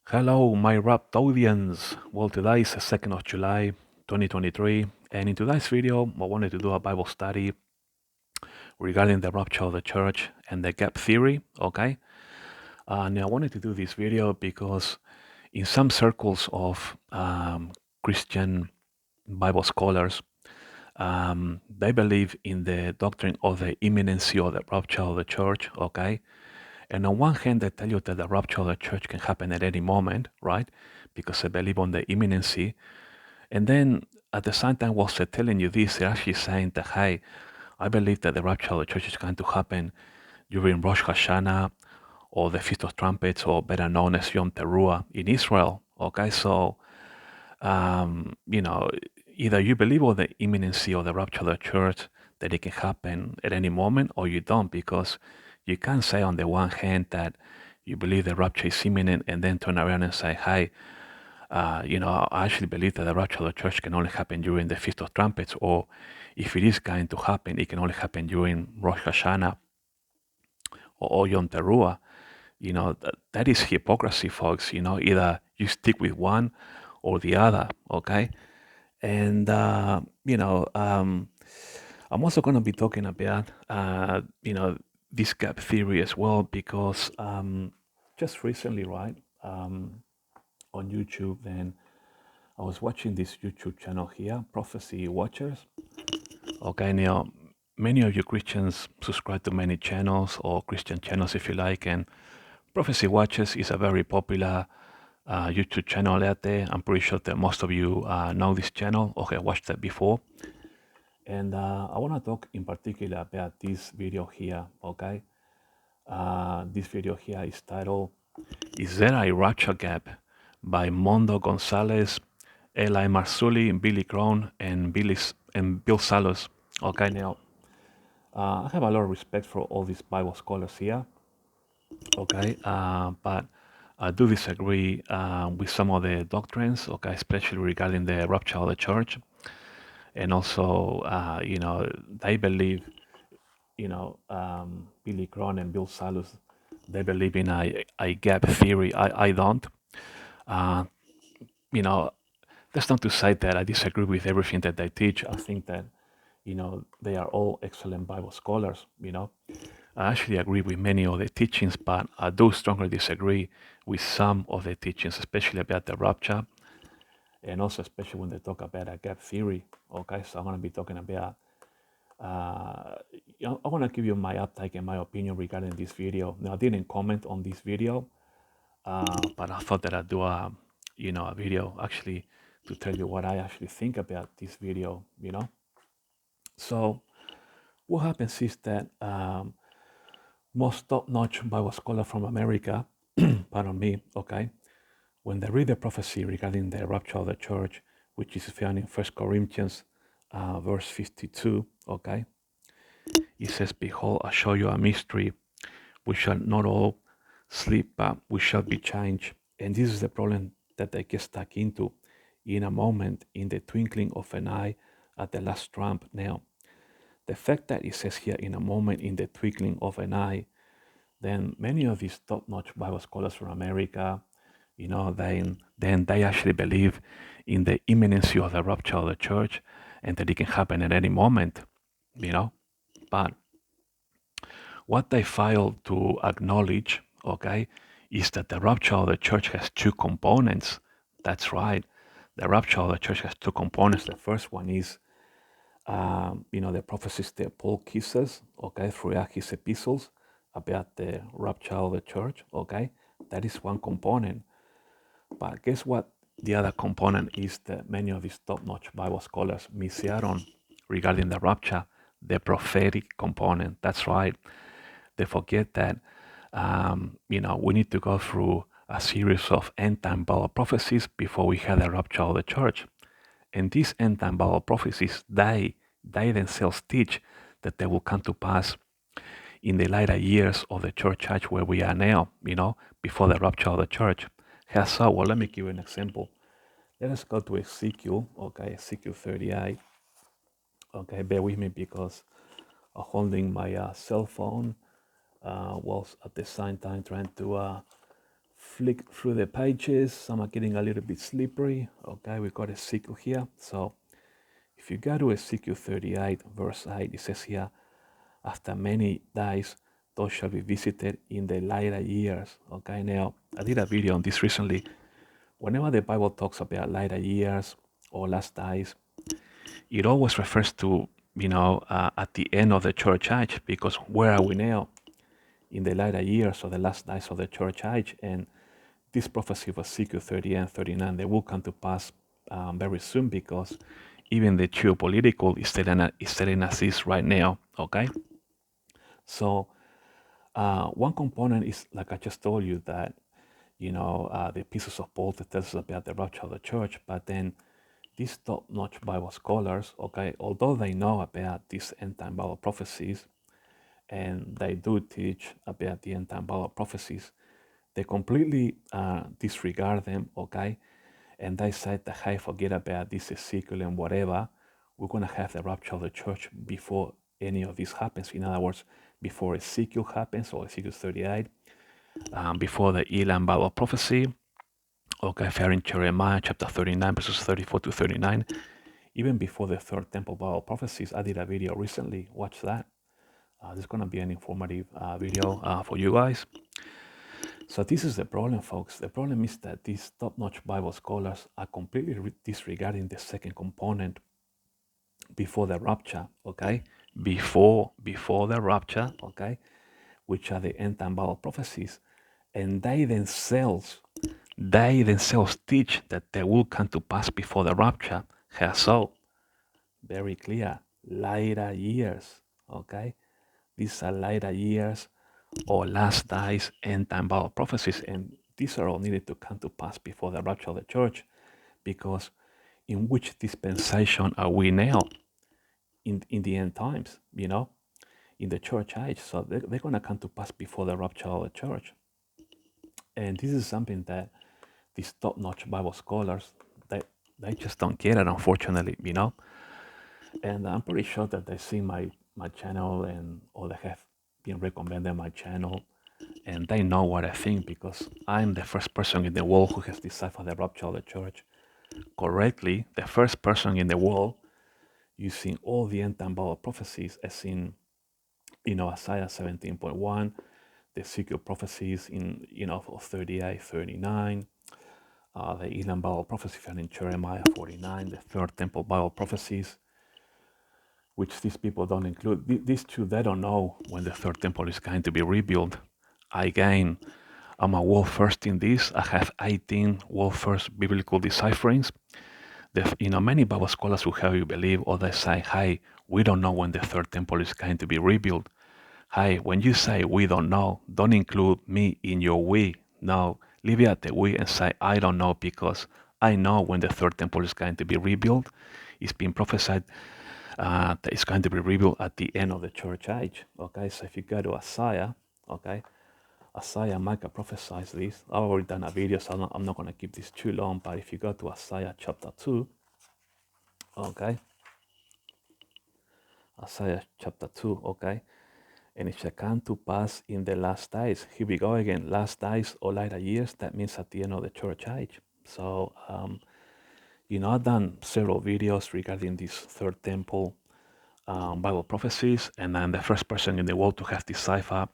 Hello, my Rapt audience. Well, today is the 2nd of July, 2023, and in today's video, I wanted to do a Bible study regarding the rapture of the church and the gap theory, okay? Now, I wanted to do this video because in some circles of Christian Bible scholars, they believe in the doctrine of the imminency of the rapture of the church, okay? And on one hand, they tell you that the rapture of the church can happen at any moment, right? Because they believe on the imminency. And then at the same time, whilst they're telling you this, they're actually saying that, hey, I believe that the rapture of the church is going to happen during Rosh Hashanah or the Feast of Trumpets, or better known as Yom Teruah in Israel. Okay, so, you know, either you believe on the imminency of the rapture of the church, that it can happen at any moment, or you don't, because you can't say on the one hand that you believe the rapture is imminent and then turn around and say, hey, I actually believe that the rapture of the church can only happen during the Feast of Trumpets, or if it is going to happen, it can only happen during Rosh Hashanah or Yom Teruah. That is hypocrisy, folks. Either you stick with one or the other, okay? And, I'm also going to be talking about, this gap theory as well, because just recently, right, on YouTube, then I was watching this YouTube channel here, Prophecy Watchers. Okay, now many of you Christians subscribe to many channels or Christian channels, if you like, and Prophecy Watchers is a very popular YouTube channel out there. I'm pretty sure that most of you know this channel or have watched it before. And I want to talk in particular about this video here, okay? This video here is titled, Is There a Rapture Gap? By Mondo Gonzalez, Eli Marzulli, Billy Crone, and Bill Salos. Okay, now, I have a lot of respect for all these Bible scholars here, okay? But I do disagree with some of the doctrines, okay, especially regarding the rapture of the church. And also, they believe, Billy Crone and Bill Salus, they believe in a gap theory. I don't. Uh, you know, that's not to say that I disagree with everything that they teach. I think that, they are all excellent Bible scholars. I actually agree with many of the teachings, but I do strongly disagree with some of the teachings, especially about the rapture, and also especially when they talk about a gap theory. Okay, so I'm going to be talking about. I want to give you my uptake and my opinion regarding this video. Now, I didn't comment on this video, but I thought that I'd do a video actually to tell you what I actually think about this video. So what happens is that most top-notch Bible scholars from America, pardon me, okay, when they read the prophecy regarding the rapture of the church, which is found in 1 Corinthians verse 52, okay, it says, Behold, I show you a mystery. We shall not all sleep, but we shall be changed. And this is the problem that they get stuck into. In a moment, in the twinkling of an eye, at the last trump. Now, the fact that it says here, in a moment, in the twinkling of an eye, then many of these top-notch Bible scholars from America, then they actually believe in the imminency of the rapture of the church and that it can happen at any moment, But what they fail to acknowledge, okay, is that the rapture of the church has two components. That's right. The rapture of the church has two components. The first one is, the prophecies that Paul kisses, okay, throughout his epistles about the rapture of the church, okay. That is one component. But guess what? The other component is that many of these top-notch Bible scholars miss out on regarding the rapture, the prophetic component. That's right. They forget that, we need to go through a series of end time Bible prophecies before we have the rapture of the church. And these end time Bible prophecies, they themselves teach that they will come to pass in the later years of the church age where we are now, before the rapture of the church. How so? Well, let me give you an example. Let us go to Ezekiel, okay, Ezekiel 38. Okay, bear with me because I'm holding my cell phone whilst at the same time trying to flick through the pages. Some are getting a little bit slippery. Okay, we got Ezekiel here. So if you go to Ezekiel 38, verse 8, it says here, after many days, those shall be visited in the later years. Okay, now I did a video on this recently. Whenever the Bible talks about later years or last days, it always refers to, at the end of the church age, because where are we now? In the later years or the last days of the church age. And this prophecy of Ezekiel 30 and 39, they will come to pass very soon, because even the geopolitical is telling us this right now, okay? So one component is, like I just told you, that, the pieces of Paul that tells us about the rapture of the church, but then these top-notch Bible scholars, okay, although they know about these end-time Bible prophecies, and they do teach about the end-time Bible prophecies, they completely disregard them, okay? And they said that, hey, forget about this Ezekiel and whatever. We're going to have the rapture of the church before any of this happens. In other words, before Ezekiel happens, or Ezekiel 38, before the Elam Bible prophecy, okay, if you're in Jeremiah chapter 39, verses 34 to 39, even before the third temple Bible prophecies. I did a video recently. Watch that. This is going to be an informative video for you guys. So this is the problem, folks. The problem is that these top-notch Bible scholars are completely disregarding the second component before the rapture, okay? Before the rapture, okay? Which are the end-time Bible prophecies. And they themselves teach that they will come to pass before the rapture. So, very clear, later years, okay? These are later years or last days end time Bible prophecies, and these are all needed to come to pass before the rapture of the church, because in which dispensation are we now in the end times, in the church age? So they're going to come to pass before the rapture of the church. And this is something that these top-notch Bible scholars, they just don't get it, unfortunately, And I'm pretty sure that they see my channel, or they have been recommending my channel, and they know what I think, because I'm the first person in the world who has deciphered the rapture of the church correctly. The first person in the world using all the end time Bible prophecies, as in, Isaiah 17.1, the Ezekiel prophecies in, of 38, 39, the Elam Bible prophecy found in Jeremiah 49, the third temple Bible prophecies, which these people don't include. These two, they don't know when the third temple is going to be rebuilt. Again, I'm a world first in this. I have 18 world first biblical decipherings. Many Bible scholars will have you believe, or they say, hey, we don't know when the third temple is going to be rebuilt. Hey, when you say we don't know, don't include me in your we. No, leave it at the we and say, I don't know, because I know when the third temple is going to be rebuilt. It's been prophesied that it's going to be rebuilt at the end of the church age. Okay, so if you go to Isaiah, okay, Isaiah, Micah prophesies this. I've already done a video, so I'm not going to keep this too long, but if you go to Isaiah chapter 2, okay, Isaiah chapter 2, okay, and it shall come to pass in the last days. Here we go again, last days or later years, that means at the end of the church age. So, I've done several videos regarding this third temple Bible prophecies, and I'm the first person in the world to have deciphered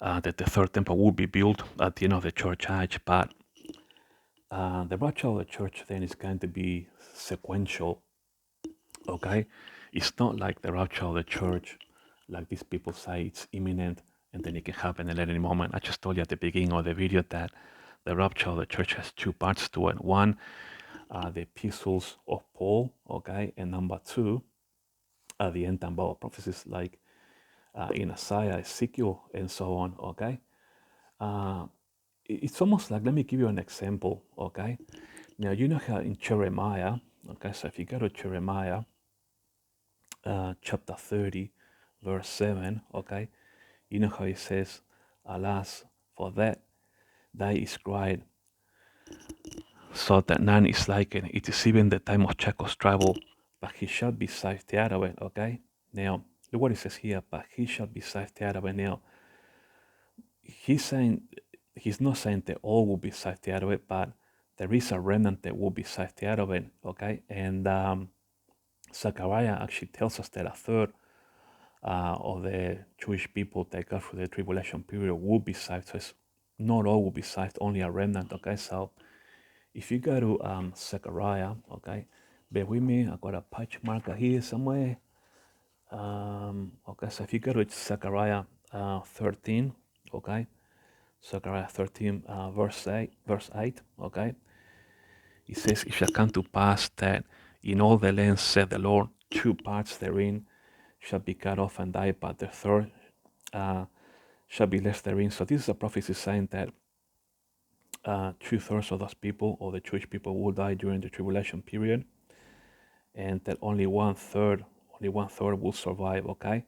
that the third temple will be built at the end of the church age. But the rapture of the church then is going to be sequential, okay? It's not like the rapture of the church, like these people say it's imminent and then it can happen at any moment. I just told you at the beginning of the video that the rapture of the church has two parts to it. One, the epistles of Paul, okay? And number two, the end time Bible prophecies, like in Isaiah, Ezekiel, and so on, okay? It's almost like, let me give you an example, okay? Now, you know how in Jeremiah, okay, so if you go to Jeremiah chapter 30, verse 7, okay, you know how it says, alas, for that day is cried, so that none is like it. It is even the time of Jacob's trouble, but he shall be saved out of it, okay? Now, look what it says here, but he shall be saved out of it. Now, he's saying, he's not saying that all will be saved out of it, but there is a remnant that will be saved out of it, okay? And Zechariah actually tells us that a third of the Jewish people that go through the tribulation period will be saved. So it's not all will be saved, only a remnant, okay? So if you go to Zechariah, okay, bear with me, I got a page marker here somewhere. Okay, so if you go to Zechariah 13, okay, Zechariah 13, verse 8, okay, it says, it shall come to pass that in all the land, said the Lord, two parts therein shall be cut off and die, but the third shall be left therein. So this is a prophecy saying that 2/3 of those people, or the Jewish people, will die during the tribulation period, and that only one third will survive. Okay,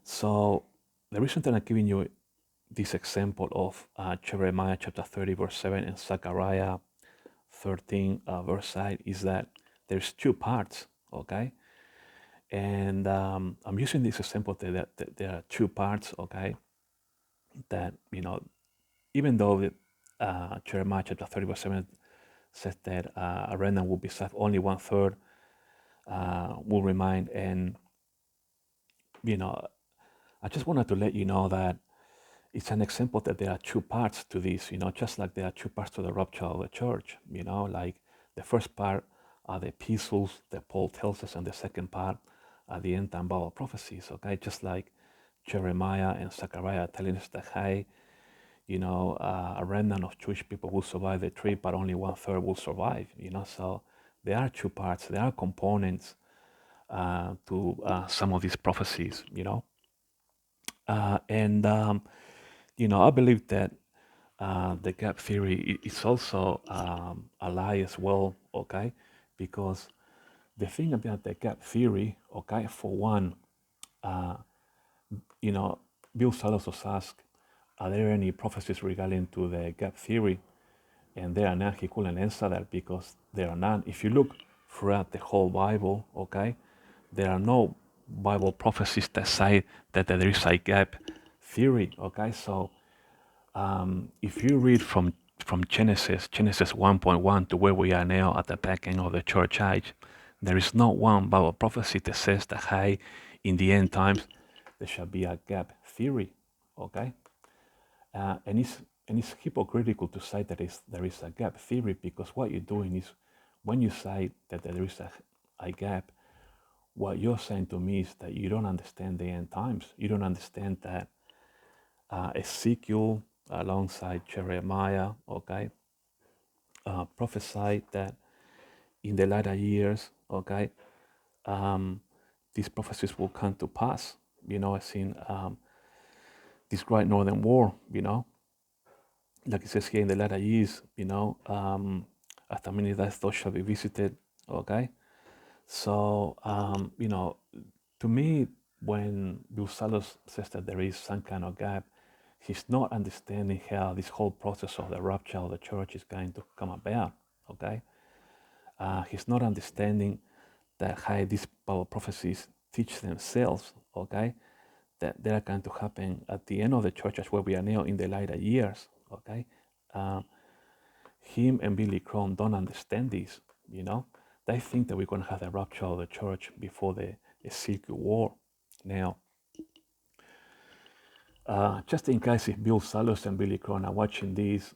so the reason that I'm giving you this example of Jeremiah chapter 30 verse 7 and Zechariah 13 verse 8 is that there's two parts. Okay, and I'm using this example that there are two parts. Okay, that even though Jeremiah chapter 30 verse 7 says that a remnant will be saved, only one third will remain. And I just wanted to let you know that it's an example that there are two parts to this, just like there are two parts to the rapture of the church, like the first part are the epistles that Paul tells us, and the second part are the end time Bible prophecies, okay? Just like Jeremiah and Zechariah telling us that, hey, a remnant of Jewish people will survive the trip, but only one third will survive, so there are two parts, there are components to some of these prophecies, and I believe that the gap theory is also a lie as well, okay? Because the thing about the gap theory, okay, for one, Bill Salos was asked, are there any prophecies regarding to the gap theory? And there are none. He couldn't answer that because there are none. If you look throughout the whole Bible, okay, there are no Bible prophecies that say that there is a gap theory, okay? So if you read from Genesis 1.1 to where we are now at the back end of the church age, there is not one Bible prophecy that says that, hey, in the end times, there shall be a gap theory, okay? And it's hypocritical to say that there is a gap theory, because what you're doing is, when you say that there is a gap, what you're saying to me is that you don't understand the end times. You don't understand that Ezekiel, alongside Jeremiah, okay, prophesied that in the latter years, okay, these prophecies will come to pass. As in this great northern war, like it says here, in the latter years, after many days those shall be visited, okay? So, to me, when Bill Salos says that there is some kind of gap, he's not understanding how this whole process of the rapture of the church is going to come about, okay? He's not understanding that how these Bible prophecies teach themselves, okay? That they are going to happen at the end of the church, as where we are now in the later years, okay? Him and Billy Crone don't understand this, They think that we're going to have the rapture of the church before the Ezequiel war. Now, just in case if Bill Salos and Billy Crone are watching this,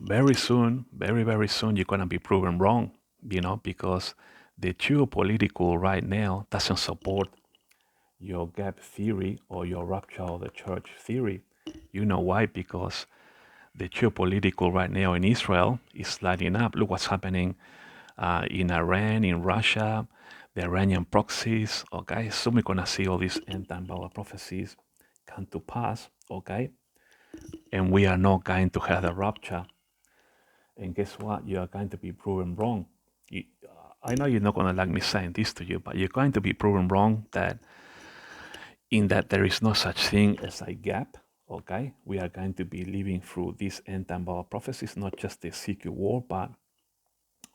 very soon, very, very soon, you're going to be proven wrong, because the geopolitical right now doesn't support your gap theory or your rapture of the church theory. You know why? Because the geopolitical right now in Israel is lighting up. Look what's happening in Iran, in Russia, the Iranian proxies. Okay, soon we're gonna see all these end time Bible prophecies come to pass. Okay, and we are not going to have the rapture. And guess what? You are going to be proven wrong. I know you're not gonna like me saying this to you, but you're going to be proven wrong that there is no such thing as a gap. Okay, we are going to be living through these end time Bible prophecies, not just the Ezekiel war, but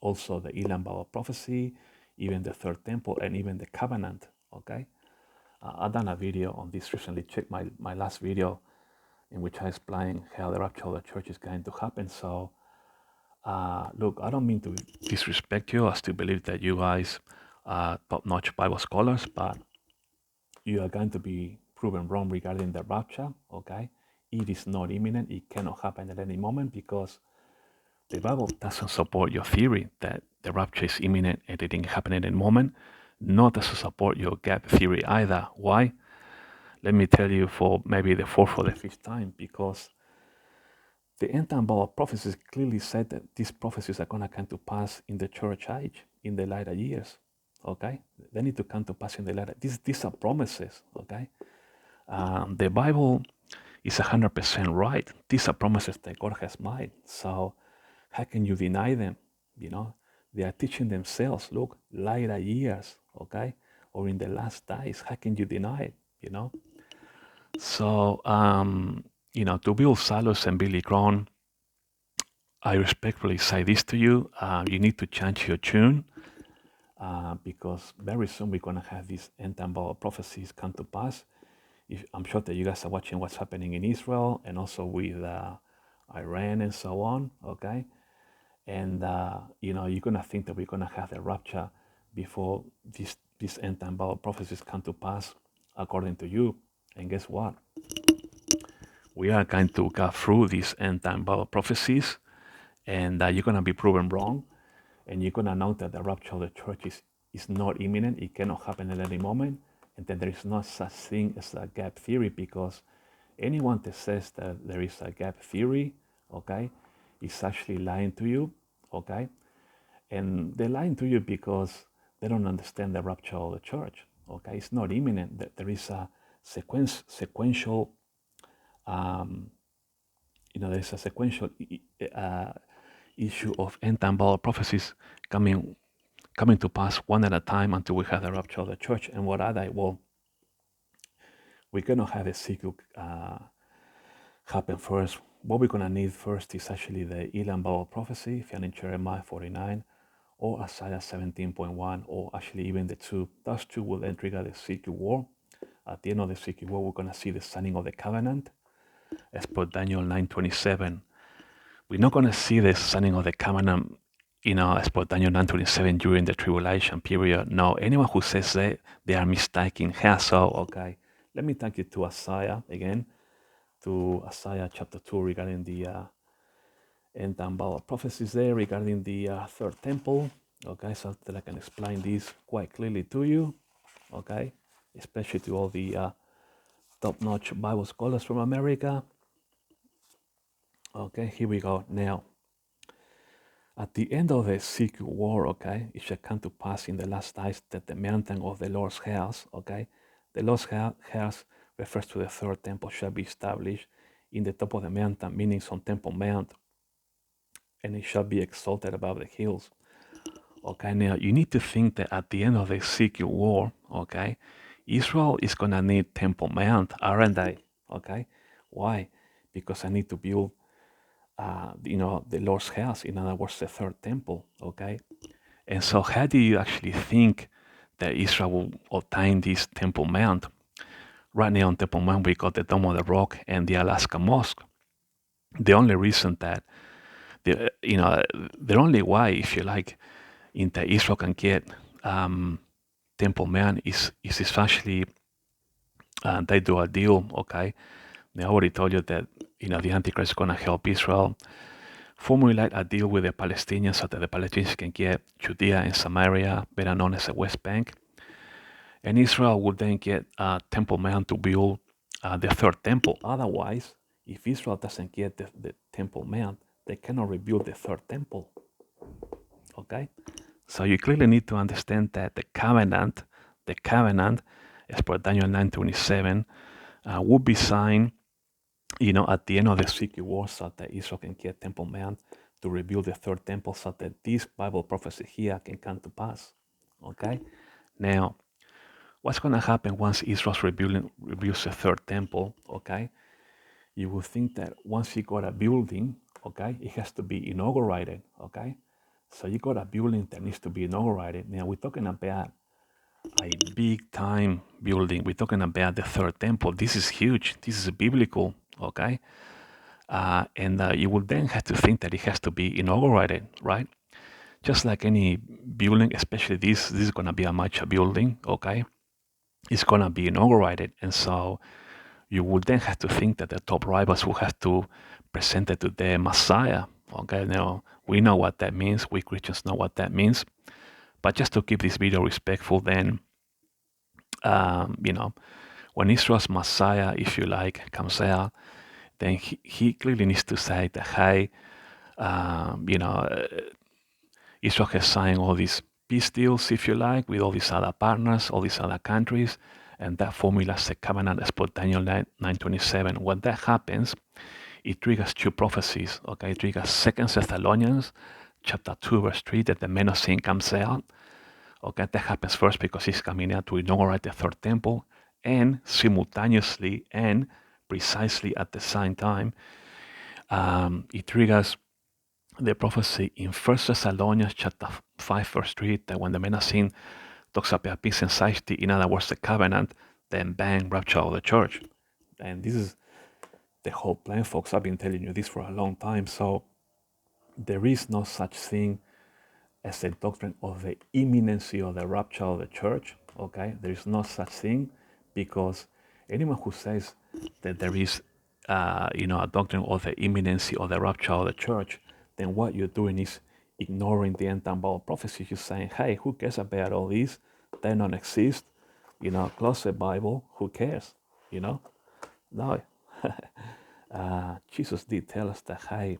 also the Elam Bible prophecy, even the third temple, and even the covenant. Okay, I've done a video on this recently. Check my last video in which I explain how the rapture of the church is going to happen. So, look, I don't mean to disrespect you. I still believe that you guys are top-notch Bible scholars, but you are going to be proven wrong regarding the rapture, okay? It is not imminent. It cannot happen at any moment because the Bible doesn't support your theory that the rapture is imminent and it can happen at any moment, nor does it support your gap theory either. Why? Let me tell you for maybe the fourth or the fifth time, because the end time Bible prophecies clearly said that these prophecies are going to come to pass in the church age, in the latter years. Okay? They need to come to pass in the latter. These are promises. Okay? The Bible is 100% right. These are promises that God has made. So how can you deny them? You know, they are teaching themselves, look, later years, okay? Or in the last days. How can you deny it? You know? So, to Bill Salus and Billy Crone, I respectfully say this to you. You need to change your tune because very soon we're going to have these end time Bible prophecies come to pass. I'm sure that you guys are watching what's happening in Israel and also with Iran and so on, okay? And, you're going to think that we're going to have the rapture before these end time Bible prophecies come to pass according to you. And guess what? We are going to go through these end time Bible prophecies and you're going to be proven wrong. And you're going to know that the rapture of the church is not imminent. It cannot happen at any moment. And that there is no such thing as a gap theory, because anyone that says that there is a gap theory, okay, is actually lying to you, okay? And they're lying to you because they don't understand the rapture of the church, okay? It's not imminent. There is a sequential, there is a sequential issue of end time Bible prophecies coming to pass one at a time until we have the rapture of the church. And what are they? Well, we're going to have Ezequiel happen first. What we're going to need first is actually the Elam Bible prophecy, if you're in Jeremiah 49 or Isaiah 17.1, or actually even the two. Those two will then trigger the Ezequiel war. At the end of the Ezequiel war, we're going to see the signing of the covenant, as per Daniel 9:27. We're not going to see the signing of the covenant, as per Daniel 9:27 during the tribulation period. No, anyone who says that, they are mistaking her. So, okay, let me take you to Isaiah again, to Isaiah chapter 2 regarding the end time Bible prophecies there regarding the third temple. Okay, so that I can explain this quite clearly to you. Okay, especially to all the top-notch Bible scholars from America. Okay, here we go now. At the end of the Ezekiel war, okay, it shall come to pass in the last days that the mountain of the Lord's house, okay, the Lord's house refers to the third temple, shall be established in the top of the mountain, meaning on Temple Mount, and it shall be exalted above the hills. Okay, now you need to think that at the end of the Ezekiel war, okay, Israel is going to need Temple Mount, aren't they? Okay, why? Because I need to build the Lord's house, in other words, the third temple, okay? And so how do you actually think that Israel will obtain this Temple Mount? Right now on Temple Mount, we got the Dome of the Rock and the Alaska Mosque. The only reason that, the only way, if you like, in that Israel can get Temple Mount is actually they do a deal, okay? I already told you that, the Antichrist is going to help Israel formulate a deal with the Palestinians so that the Palestinians can get Judea and Samaria, better known as the West Bank. And Israel would then get Temple Mount to build the third temple. Otherwise, if Israel doesn't get the Temple Mount, they cannot rebuild the third temple. Okay? So you clearly need to understand that the covenant, as per Daniel 9:27, would be signed, at the end of the Ezekiel war, so that Israel can get Temple Mount to rebuild the third temple, so that this Bible prophecy here can come to pass. Okay? Now, what's going to happen once Israel rebuilds the third temple? Okay? You will think that once you got a building, okay, it has to be inaugurated. Okay? So you got a building that needs to be inaugurated. Now, we're talking about a big time building. We're talking about the third temple. This is huge. This is biblical, okay? And you will then have to think that it has to be inaugurated, right? Just like any building, especially this is going to be a major building, okay? It's going to be inaugurated. And so you would then have to think that the top rivals will have to present it to the Messiah, okay? Now, we know what that means. We Christians know what that means. But just to keep this video respectful, then, you know, when Israel's Messiah, if you like, comes out, then he clearly needs to say that, hey, you know, Israel has signed all these peace deals, if you like, with all these other partners, all these other countries, and that formula is the covenant as per Daniel 9:27. When that happens, it triggers two prophecies. Okay, it triggers 2 Thessalonians chapter 2, verse 3, that the man of sin comes out. Okay, that happens first because he's coming out to inaugurate the third temple, and simultaneously and precisely at the same time, it triggers the prophecy in 1 Thessalonians chapter 5, verse 3, that when the man of sin talks about peace and safety, in other words, the covenant, then bang, rapture of the church. And this is the whole plan, folks. I've been telling you this for a long time. So there is no such thing as a doctrine of the imminency of the rapture of the church. Okay, there is no such thing, because anyone who says that there is, a doctrine of the imminency of the rapture of the church, then what you're doing is ignoring the end time Bible prophecies. You're saying, hey, who cares about all these? They don't exist. Close the Bible. Who cares? No. Jesus did tell us that, hey,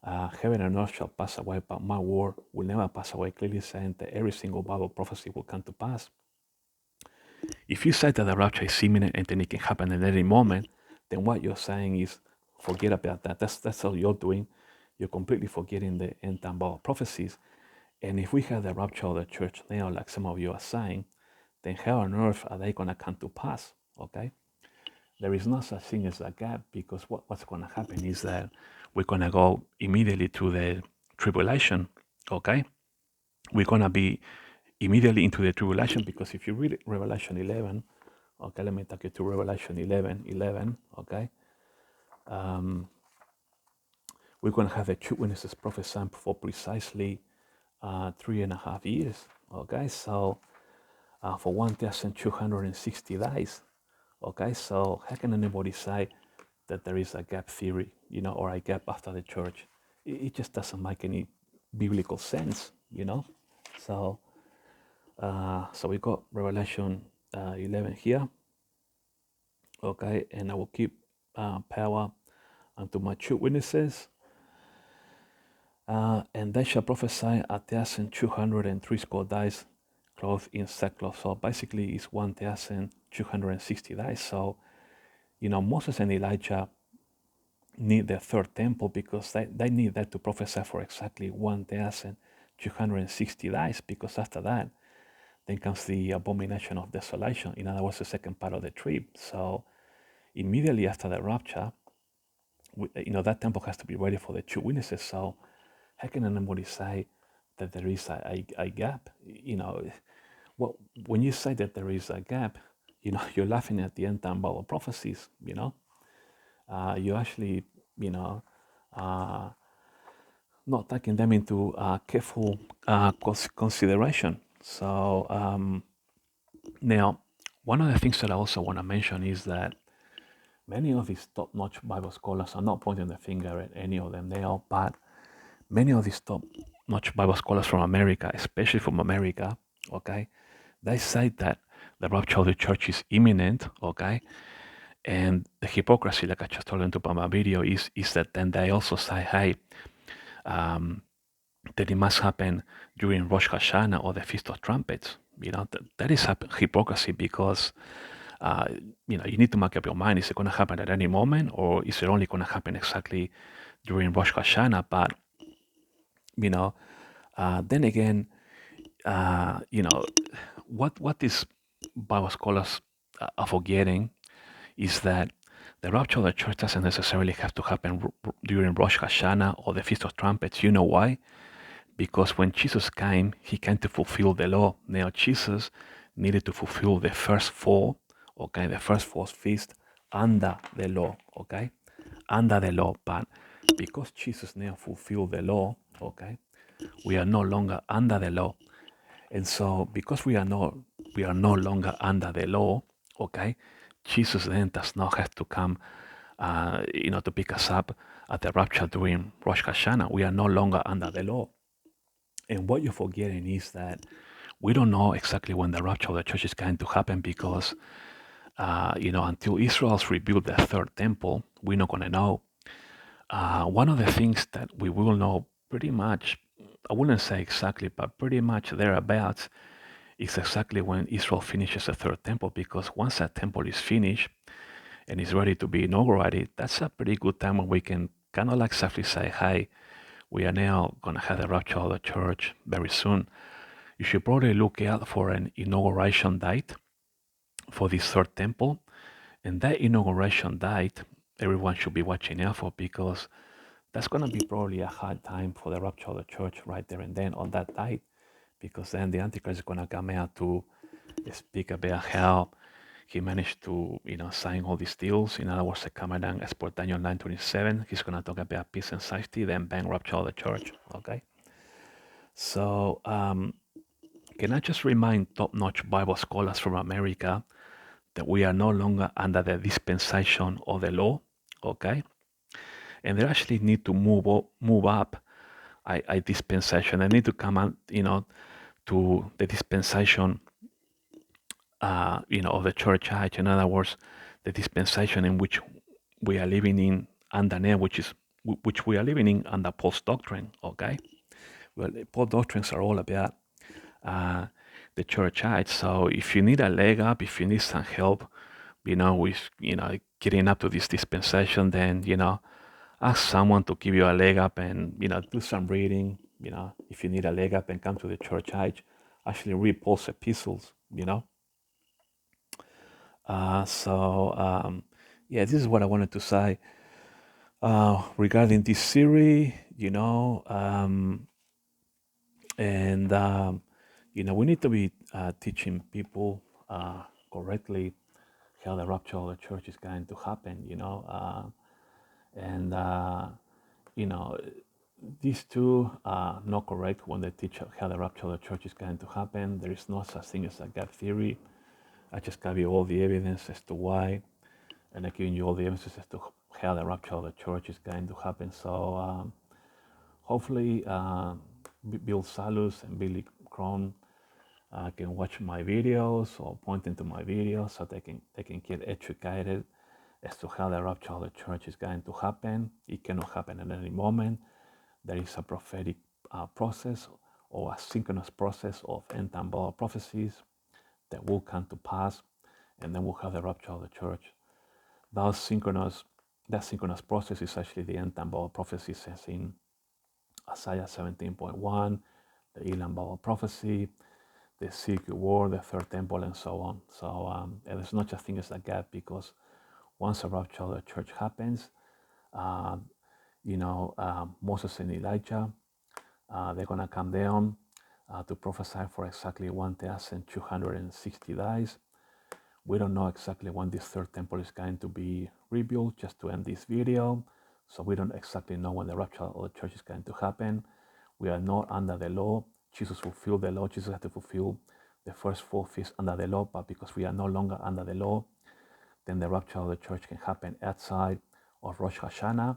heaven and earth shall pass away, but my word will never pass away, clearly saying that every single Bible prophecy will come to pass. If you say that the rapture is imminent and then it can happen at any moment, then what you're saying is forget about that. That's all you're doing. You're completely forgetting the end time Bible prophecies. And if we have the rapture of the church now, like some of you are saying, then how on earth are they going to come to pass? Okay? There is no such thing as a gap, because what's going to happen is that we're going to go immediately to the tribulation. Okay? We're going to be immediately into the tribulation, because if you read Revelation 11, okay, let me take you to Revelation 11, okay? We're going to have the two witnesses prophesying for precisely 3.5 years, okay? So for 1,260 days, okay? So how can anybody say that there is a gap theory, or a gap after the church? It just doesn't make any biblical sense, So, so we got Revelation 11 here, okay? And I will keep power unto my two witnesses, and they shall prophesy 1,203 score days, clothed in sackcloth. So basically, it's 1,260 days. So, Moses and Elijah need the third temple, because they need that to prophesy for exactly 1,260 days, because after that, then comes the abomination of desolation. In other words, the second part of the trib. So immediately after the rapture, that temple has to be ready for the two witnesses. So how can anybody say that there is a gap? When you say that there is a gap, you're laughing at the end time Bible prophecies. You actually, not taking them into careful consideration. So now, one of the things that I also want to mention is that many of these top-notch Bible scholars, I'm not pointing the finger at any of them now, but many of these top-notch Bible scholars from America, especially from America, okay, they say that the rapture of the church is imminent, okay, and the hypocrisy, like I just told you in my video, is that then they also say, hey, that it must happen during Rosh Hashanah or the Feast of Trumpets. That is hypocrisy, because you need to make up your mind. Is it going to happen at any moment, or is it only going to happen exactly during Rosh Hashanah? But then again, what these Bible scholars are forgetting is that the rapture of the church doesn't necessarily have to happen during Rosh Hashanah or the Feast of Trumpets. You know why? because when Jesus came, he came to fulfill the law. Now Jesus needed to fulfill the first four, okay, the first four feasts under the law, okay, under the law. But because Jesus now fulfilled the law, okay, we are no longer under the law. And so because we are no longer under the law, okay, Jesus then does not have to come to pick us up at the rapture during Rosh Hashanah. We are no longer under the law. And what you're forgetting is that we don't know exactly when the rapture of the church is going to happen because, until Israel's rebuilt the third temple, we're not going to know. One of the things that we will know pretty much, I wouldn't say exactly, but pretty much thereabouts, is exactly when Israel finishes the third temple, because once that temple is finished and is ready to be inaugurated, that's a pretty good time when we can kind of like safely say, hey, we are now going to have the rapture of the church very soon. You should probably look out for an inauguration date for this third temple. And that inauguration date, everyone should be watching out for, because that's going to be probably a hard time for the rapture of the church right there and then on that date, because then the Antichrist is going to come out to speak about how he managed to, sign all these deals. In other words, come down as per Daniel 9:27. He's going to talk about peace and safety, then bang, rapture of the church. Okay. So, can I just remind top-notch Bible scholars from America that we are no longer under the dispensation of the law, okay? And they actually need to move up a dispensation. They need to come out, to the dispensation, of the church age. In other words, the dispensation in which we are living in under now, which we are living in under Paul's doctrine. Okay, well, Paul's doctrines are all about the church age. So if you need a leg up, if you need some help, with getting up to this dispensation, then ask someone to give you a leg up and do some reading. If you need a leg up and come to the church age, actually read Paul's epistles. Yeah, this is what I wanted to say regarding this series, and we need to be teaching people correctly how the rapture of the church is going to happen, and these two are not correct when they teach how the rapture of the church is going to happen. There is no such thing as a God theory. I just gave you all the evidence as to why, and I'm giving you all the evidence as to how the rapture of the church is going to happen. So hopefully Bill Salus and Billy Crone can watch my videos or point into my videos so they can get educated as to how the rapture of the church is going to happen. It cannot happen at any moment. There is a prophetic process or a synchronous process of end time Bible prophecies that will come to pass, and then we'll have the rapture of the church. That synchronous process is actually the end time Bible prophecies as in Isaiah 17.1, the Elam Bible prophecy, the Ezequiel war, the third temple, and so on. So there's not such thing as a gap, because once the rapture of the church happens, Moses and Elijah, they're going to come down to prophesy for exactly 1,260 days. We don't know exactly when this third temple is going to be rebuilt, just to end this video. So we don't exactly know when the rapture of the church is going to happen. We are not under the law. Jesus fulfilled the law. Jesus had to fulfill the first four feasts under the law, but because we are no longer under the law, then the rapture of the church can happen outside of Rosh Hashanah.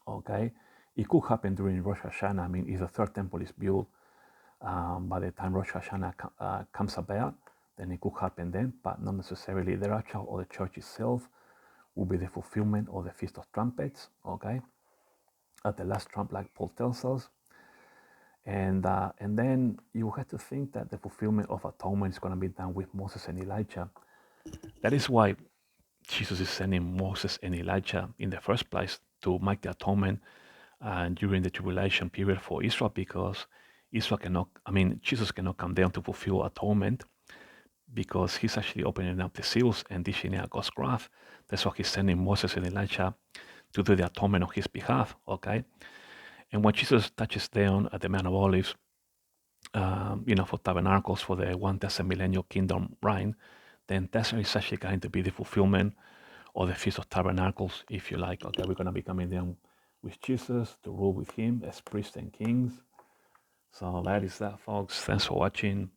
Okay, it could happen during Rosh Hashanah. I mean, if the third temple is built by the time Rosh Hashanah comes about, then it could happen then, but not necessarily. The rapture of the church itself will be the fulfillment of the Feast of Trumpets, okay, at the last trump, like Paul tells us. And then you have to think that the fulfillment of atonement is going to be done with Moses and Elijah. That is why Jesus is sending Moses and Elijah in the first place, to make the atonement during the tribulation period for Israel, because Jesus cannot come down to fulfill atonement, because he's actually opening up the seals and dishing out God's wrath. That's why he's sending Moses and Elijah to do the atonement on his behalf, okay? And when Jesus touches down at the Mount of Olives, for tabernacles for the 1,000 millennial kingdom reign, then that's actually going to be the fulfillment of the Feast of Tabernacles, if you like. Okay, we're going to be coming down with Jesus to rule with him as priests and kings. So that is that, folks. Thanks for watching.